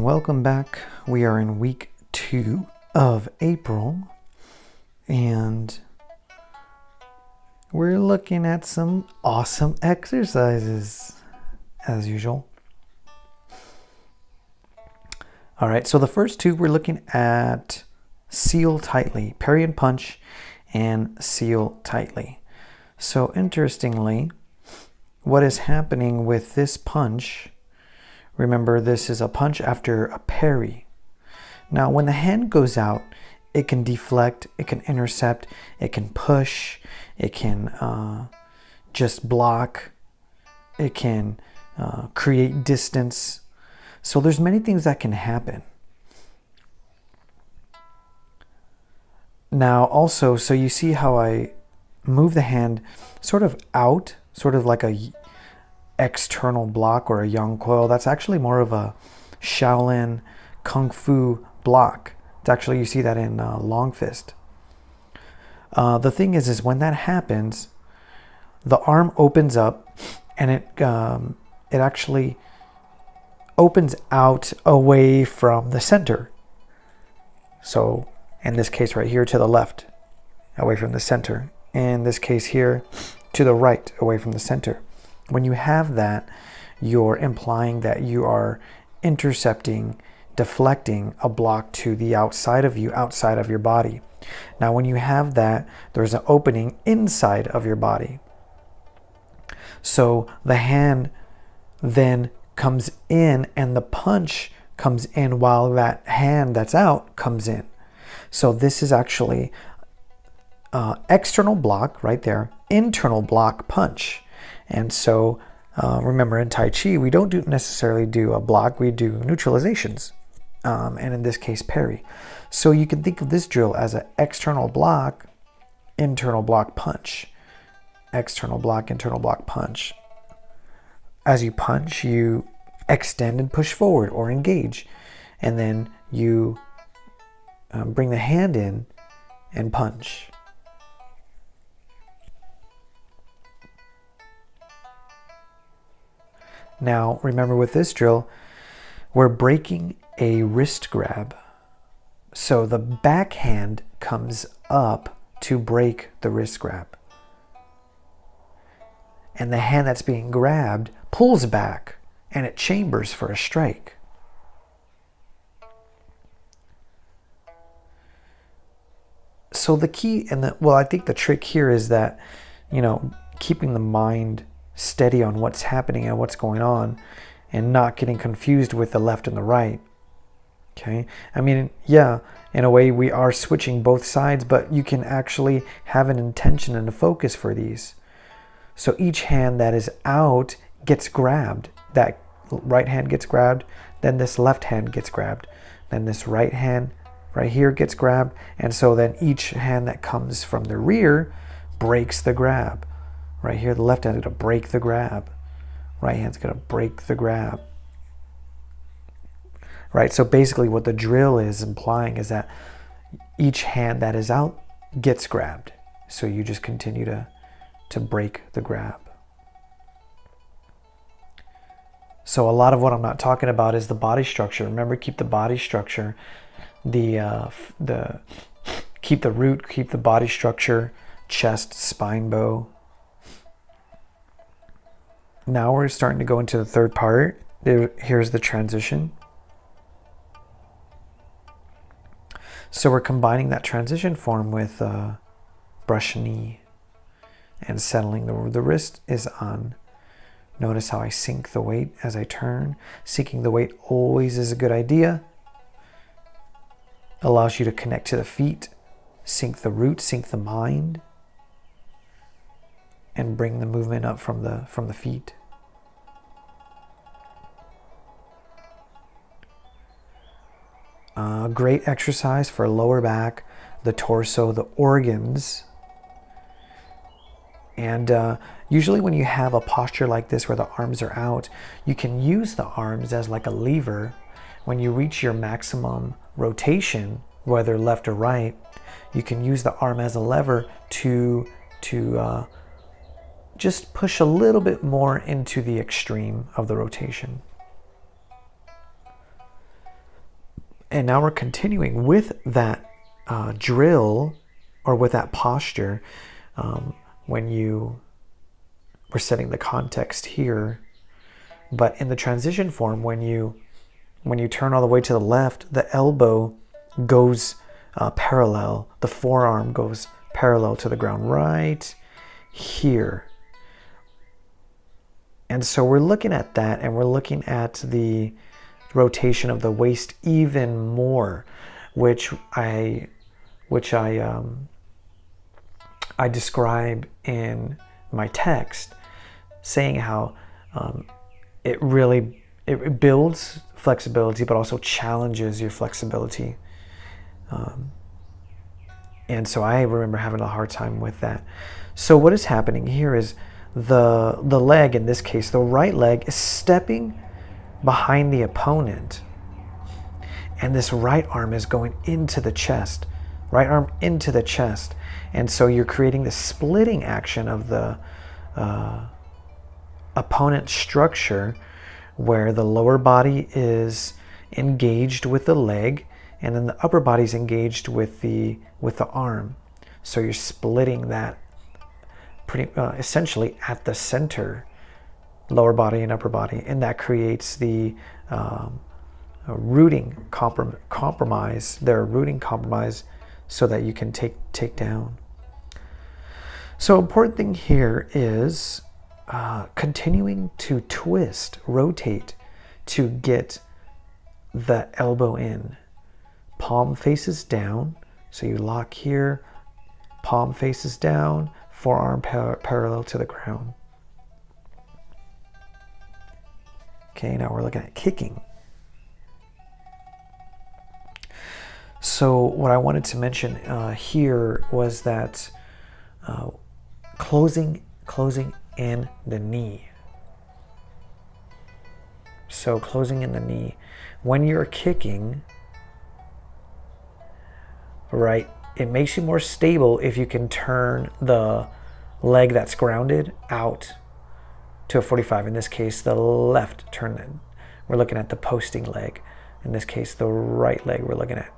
welcome back. We are in week 2 of April, and we're looking at some awesome exercises as usual. All right, so the first two we're looking at seal tightly, parry and punch, and seal tightly. So interestingly, what is happening with this punch, remember this is a punch after a parry. Now when the hand goes out, it can deflect, it can intercept, it can push, it can just block, it can create distance. So there's many things that can happen. Now also, so you see how I move the hand sort of out, sort of like a external block or a yang coil. That's actually more of a Shaolin Kung Fu block. It's actually, you see that in long fist. The thing is when that happens, the arm opens up and it actually opens out away from the center. So in this case right here to the left, away from the center. In this case here to the right, away from the center. When you have that, you're implying that you are intercepting, deflecting a block to the outside of you, outside of your body. Now when you have that, there's an opening inside of your body. So the hand then comes in and the punch comes in while that hand that's out comes in. So this is actually external block right there, internal block punch. And so remember in Tai Chi, we don't necessarily do a block, we do neutralizations. And in this case, parry. So you can think of this drill as an external block, internal block punch. External block, internal block punch. As you punch, you extend and push forward or engage. And then you bring the hand in and punch. Now, remember with this drill, we're breaking a wrist grab. So the backhand comes up to break the wrist grab. And the hand that's being grabbed pulls back and it chambers for a strike. So the key I think the trick here is that, keeping the mind steady on what's happening and what's going on and not getting confused with the left and the right. Okay. I mean, yeah, in a way we are switching both sides, but you can actually have an intention and a focus for these. So each hand that is out gets grabbed. That right hand gets grabbed, then this left hand gets grabbed, then this right hand right here gets grabbed, and so then each hand that comes from the rear breaks the grab. Right here, the left hand is going to break the grab. Right hand's going to break the grab. Right, so basically what the drill is implying is that each hand that is out gets grabbed. So you just continue to break the grab. So a lot of what I'm not talking about is the body structure. Remember, keep the body structure, keep the root, keep the body structure, chest, spine, bow. Now we're starting to go into the third part. Here's the transition. So we're combining that transition form with brush knee and settling. The wrist is on. Notice how I sink the weight as I turn. Sinking the weight always is a good idea. Allows you to connect to the feet, sink the root, sink the mind, and bring the movement up from the feet. Great exercise for lower back, the torso, the organs. And usually when you have a posture like this where the arms are out, you can use the arms as like a lever. When you reach your maximum rotation, whether left or right, you can use the arm as a lever to just push a little bit more into the extreme of the rotation. And now we're continuing with that drill, or with that posture. When you were setting the context here, but in the transition form, when you turn all the way to the left, the elbow goes parallel, the forearm goes parallel to the ground right here. And so we're looking at that, and we're looking at the rotation of the waist even more, which I describe in my text, saying how it builds flexibility, but also challenges your flexibility. And so I remember having a hard time with that. So what is happening here is the leg, in this case, the right leg, is stepping behind the opponent. And this right arm is going into the chest. Right arm into the chest. And so you're creating the splitting action of the opponent structure, where the lower body is engaged with the leg, and then the upper body is engaged with the arm. So you're splitting that pretty essentially at the center, lower body and upper body, and that creates the rooting compromise. Their rooting compromise, so that you can take down. So important thing here is continuing to twist, rotate to get the elbow in. Palm faces down, so you lock here, palm faces down, forearm parallel to the ground. Okay, now we're looking at kicking. So what I wanted to mention here was that closing in the knee. So closing in the knee. When you're kicking, right, it makes you more stable if you can turn the leg that's grounded out to a 45. In this case, the left turn. We're looking at the posting leg. In this case, the right leg we're looking at.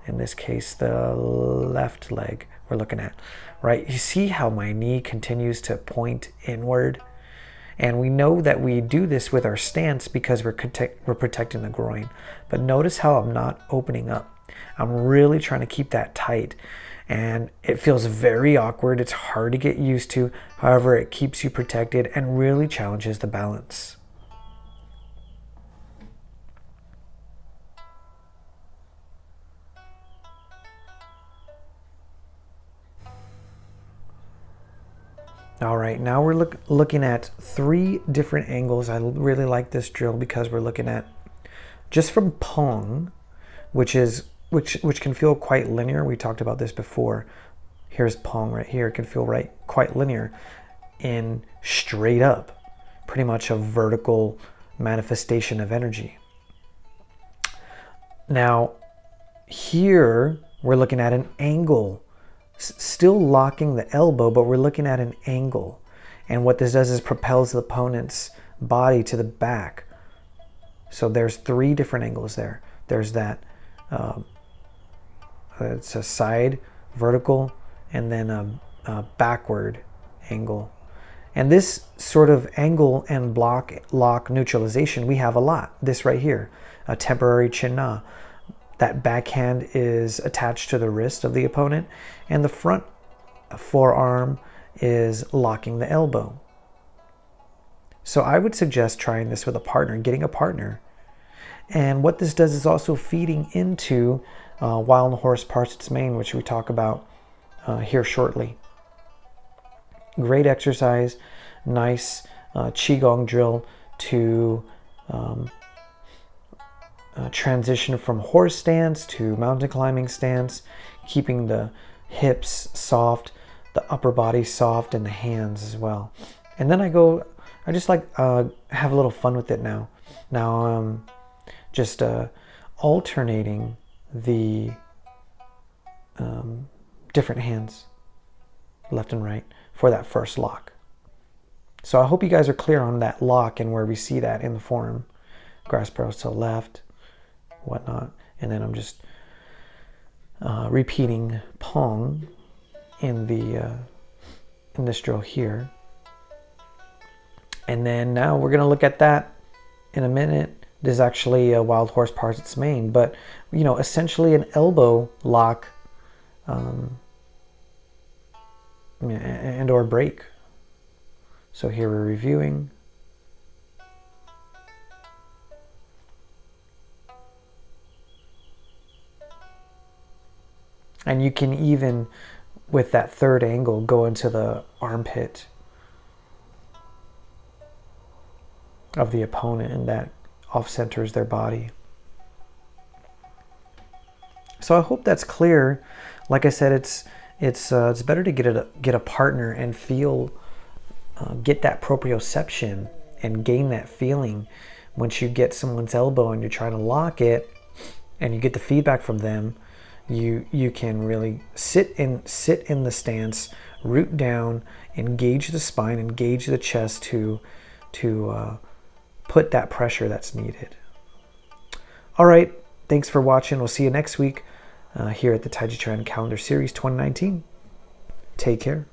In this case, the left leg we're looking at, right? You see how my knee continues to point inward? And we know that we do this with our stance because we're protecting the groin. But notice how I'm not opening up. I'm really trying to keep that tight. And it feels very awkward. It's hard to get used to. However, it keeps you protected and really challenges the balance. All right, now we're looking at 3 different angles. I really like this drill because we're looking at just from Pong, which can feel quite linear. We talked about this before. Here's Pong right here. It can feel quite linear in straight up, pretty much a vertical manifestation of energy. Now, here we're looking at an angle. Still locking the elbow, but we're looking at an angle. And what this does is propels the opponent's body to the back. So there's 3 different angles there. There's that, it's a side vertical, and then a backward angle. And this sort of angle and lock neutralization, we have a lot. This right here, a temporary chin na. That backhand is attached to the wrist of the opponent, and the front forearm is locking the elbow. So I would suggest trying this with a partner, getting a partner. And what this does is also feeding into while the horse parts its mane, which we talk about here shortly. Great exercise, nice Qigong drill to transition from horse stance to mountain climbing stance, keeping the hips soft, the upper body soft, and the hands as well. And then I just like have a little fun with it now. Now just alternating the different hands, left and right, for that first lock. So I hope you guys are clear on that lock and where we see that in the form. Grass barrels to the left, whatnot. And then I'm just repeating Pong in this drill here. And then now we're going to look at that in a minute. This is actually a wild horse parts its mane, but you know, essentially an elbow lock and or break. So here we're reviewing. And you can even, with that third angle, go into the armpit of the opponent, and that off-centers their body. So I hope that's clear. Like I said, it's better to get a partner and feel, get that proprioception and gain that feeling. Once you get someone's elbow and you're trying to lock it, and you get the feedback from them, you can really sit in the stance, root down, engage the spine, engage the chest to put that pressure that's needed. All right, thanks for watching. We'll see you next week here at the Taijiquan Calendar Series 2019. Take care.